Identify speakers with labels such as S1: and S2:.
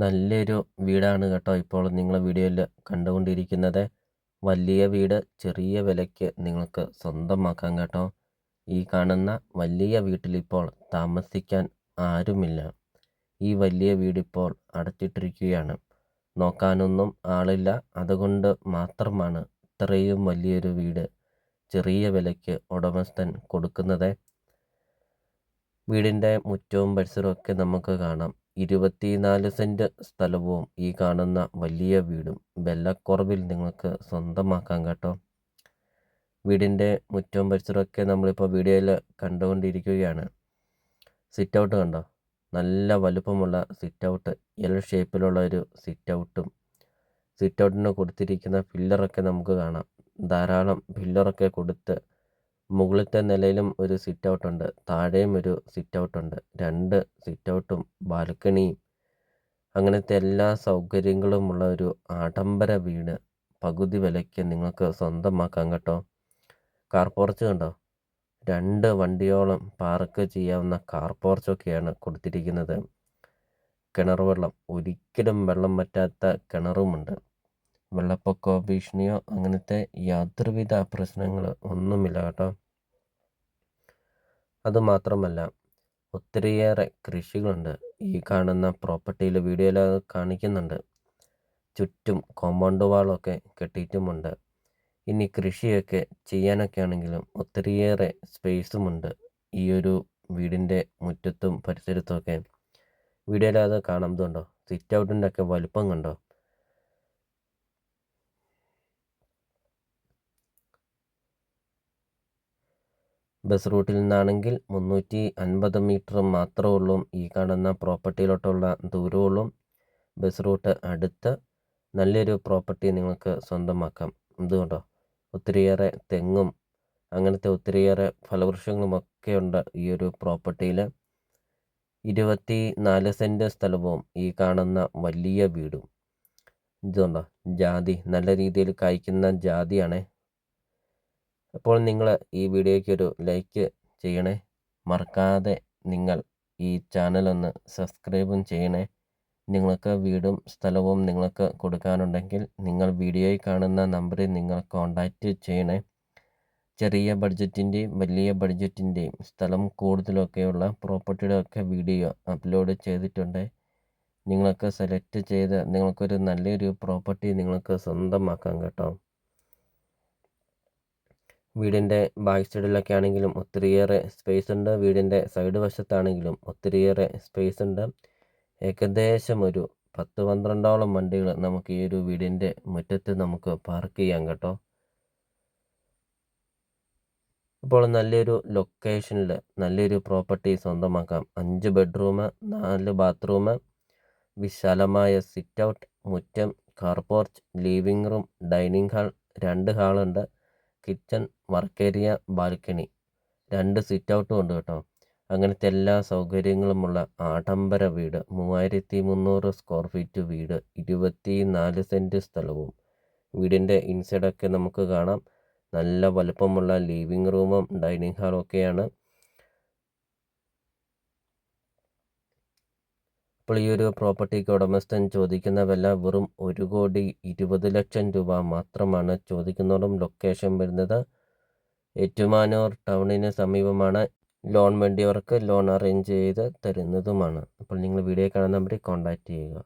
S1: നല്ലൊരു വീടാണ് കേട്ടോ ഇപ്പോൾ നിങ്ങൾ വീഡിയോയിൽ കണ്ടുകൊണ്ടിരിക്കുന്നത്. വലിയ വീട് ചെറിയ വിലയ്ക്ക് നിങ്ങൾക്ക് സ്വന്തമാക്കാം കേട്ടോ. ഈ കാണുന്ന വലിയ വീട്ടിലിപ്പോൾ താമസിക്കാൻ ആരുമില്ല. ഈ വലിയ വീടിപ്പോൾ അടച്ചിട്ടിരിക്കുകയാണ്. നോക്കാനൊന്നും ആളില്ല. അതുകൊണ്ട് മാത്രമാണ് ഇത്രയും വലിയൊരു വീട് ചെറിയ വിലയ്ക്ക് ഉടമസ്ഥൻ കൊടുക്കുന്നത്. വീടിൻ്റെ മുറ്റവും പരിസരവും ഒക്കെ നമുക്ക് കാണാം. 24 സെൻറ്റ് സ്ഥലവും ഈ കാണുന്ന വലിയ വീടും വിലക്കുറവിൽ നിങ്ങൾക്ക് സ്വന്തമാക്കാം കേട്ടോ. വീടിൻ്റെ മുറ്റവും പരിസരവും ഒക്കെ നമ്മളിപ്പോൾ വീഡിയോയിൽ കണ്ടുകൊണ്ടിരിക്കുകയാണ്. സിറ്റ് ഔട്ട് കണ്ടോ? നല്ല വലുപ്പമുള്ള സിറ്റ് ഔട്ട്, എൽ ഷേപ്പിലുള്ള ഒരു സിറ്റ് ഔട്ടും സിറ്റ് ഔട്ടിന് കൊടുത്തിരിക്കുന്ന പില്ലറൊക്കെ നമുക്ക് കാണാം. ധാരാളം പില്ലറൊക്കെ കൊടുത്ത് മുകളിലത്തെ നിലയിലും ഒരു സിറ്റ് ഔട്ടുണ്ട്, താഴെയും ഒരു സിറ്റ് ഔട്ടുണ്ട്. 2 സിറ്റ് ഔട്ടും ബാൽക്കണിയും അങ്ങനത്തെ എല്ലാ സൗകര്യങ്ങളുമുള്ള ഒരു ആഡംബര വീട് പകുതി വിലയ്ക്ക് നിങ്ങൾക്ക് സ്വന്തമാക്കാം കേട്ടോ. കാർ പോർച്ച് കണ്ടോ? 2 വണ്ടിയോളം പാർക്ക് ചെയ്യാവുന്ന കാർ പോർച്ചൊക്കെയാണ് കൊടുത്തിരിക്കുന്നത്. കിണർ വെള്ളം, ഒരിക്കലും വെള്ളം വറ്റാത്ത കിണറുമുണ്ട്. വെള്ളപ്പൊക്കമോ ഭീഷണിയോ അങ്ങനത്തെ യാതൊരുവിധ പ്രശ്നങ്ങൾ ഒന്നുമില്ല കേട്ടോ. അതുമാത്രമല്ല ഒത്തിരിയേറെ കൃഷികളുണ്ട് ഈ കാണുന്ന പ്രോപ്പർട്ടിയിൽ. വീഡിയോയിൽ അത് കാണിക്കുന്നുണ്ട്. ചുറ്റും കോമ്പൗണ്ട് വാളൊക്കെ കെട്ടിയിട്ടുമുണ്ട്. ഇനി കൃഷിയൊക്കെ ചെയ്യാനൊക്കെ ആണെങ്കിലും ഒത്തിരിയേറെ സ്പേസുമുണ്ട് ഈ ഒരു വീടിൻ്റെ മുറ്റത്തും പരിസരത്തുമൊക്കെ. വീഡിയോയിൽ അത് കാണുന്നുണ്ടോ? സിറ്റ് ഔട്ടിൻ്റെ ഒക്കെ വലുപ്പം കണ്ടോ? ബസ് റൂട്ടിൽ നിന്നാണെങ്കിൽ 350 മീറ്റർ മാത്രമേ ഉള്ളൂ ഈ കാണുന്ന പ്രോപ്പർട്ടിയിലോട്ടുള്ള ദൂരമുള്ളൂ. ബസ് റൂട്ട് അടുത്ത് നല്ലൊരു പ്രോപ്പർട്ടി നിങ്ങൾക്ക് സ്വന്തമാക്കാം. ഇതുകൊണ്ടോ? ഒത്തിരിയേറെ തെങ്ങും അങ്ങനത്തെ ഒത്തിരിയേറെ ഫലവൃക്ഷങ്ങളുമൊക്കെ ഉണ്ട് ഈ ഒരു പ്രോപ്പർട്ടിയിൽ. 24 സെൻറ്റ് സ്ഥലവും ഈ കാണുന്ന വലിയ വീടും. ഇതുകൊണ്ടോ? ജാതി നല്ല രീതിയിൽ കായ്ക്കുന്ന ജാതിയാണേ. അപ്പോൾ നിങ്ങൾ ഈ വീഡിയോയ്ക്ക് ഒരു ലൈക്ക് ചെയ്യണേ. മറക്കാതെ നിങ്ങൾ ഈ ചാനലൊന്ന് സബ്സ്ക്രൈബും ചെയ്യണേ. നിങ്ങൾക്ക് വീടും സ്ഥലവും നിങ്ങൾക്ക് കൊടുക്കാനുണ്ടെങ്കിൽ നിങ്ങൾ വീഡിയോയിൽ കാണുന്ന നമ്പറിൽ നിങ്ങൾ കോൺടാക്റ്റ് ചെയ്യണേ. ചെറിയ ബഡ്ജറ്റിൻ്റെയും വലിയ ബഡ്ജറ്റിൻ്റെയും സ്ഥലം കൂടുതലൊക്കെയുള്ള പ്രോപ്പർട്ടിയുടെ ഒക്കെ വീഡിയോ അപ്ലോഡ് ചെയ്തിട്ടുണ്ട്. നിങ്ങൾക്ക് സെലക്ട് ചെയ്ത് നിങ്ങൾക്കൊരു നല്ലൊരു പ്രോപ്പർട്ടി നിങ്ങൾക്ക് സ്വന്തമാക്കാം കേട്ടോ. വീടിൻ്റെ ബാക്ക് സൈഡിലൊക്കെ ആണെങ്കിലും ഒത്തിരിയേറെ സ്പേസ് ഉണ്ട്. വീടിൻ്റെ സൈഡ് വശത്താണെങ്കിലും ഒത്തിരിയേറെ സ്പേസ് ഉണ്ട്. ഏകദേശം ഒരു 10-12ഓളം വണ്ടികൾ നമുക്ക് ഈ ഒരു വീടിൻ്റെ മുറ്റത്ത് നമുക്ക് പാർക്ക് ചെയ്യാം കേട്ടോ. അപ്പോൾ നല്ലൊരു ലൊക്കേഷനിൽ നല്ലൊരു പ്രോപ്പർട്ടി സ്വന്തമാക്കാം. 5 ബെഡ്റൂം, 4 ബാത്റൂം, വിശാലമായ സിറ്റ് ഔട്ട്, മുറ്റം, car porch, living room, dining hall, 2 ഹാളുണ്ട്, kitchen, work area, balcony, 2 sit ഔട്ടും ഉണ്ട് കേട്ടോ. അങ്ങനത്തെ എല്ലാ സൗകര്യങ്ങളുമുള്ള ആഡംബര വീട്, 3300 സ്ക്വയർ ഫീറ്റ് വീട്, 24 സെൻറ്റ് സ്ഥലവും. വീടിൻ്റെ ഇൻസൈഡൊക്കെ നമുക്ക് കാണാം. നല്ല വലുപ്പമുള്ള ലിവിംഗ് റൂമും ഡൈനിങ് ഹാളും ഒക്കെയാണ്. അപ്പോൾ ഈ ഒരു പ്രോപ്പർട്ടിക്ക് ഉടമസ്ഥൻ ചോദിക്കുന്ന വില വെറും 1,20,00,000 രൂപ മാത്രമാണ് ചോദിക്കുന്നതും. ലൊക്കേഷൻ വരുന്നത് ഏറ്റുമാനൂർ ടൗണിന് സമീപമാണ്. ലോൺ വേണ്ടിയവർക്ക് ലോൺ അറേഞ്ച് ചെയ്ത് തരുന്നതുമാണ്. അപ്പോൾ നിങ്ങൾ വീഡിയോ കാണുന്ന നമ്പറിൽ കോൺടാക്റ്റ് ചെയ്യുക.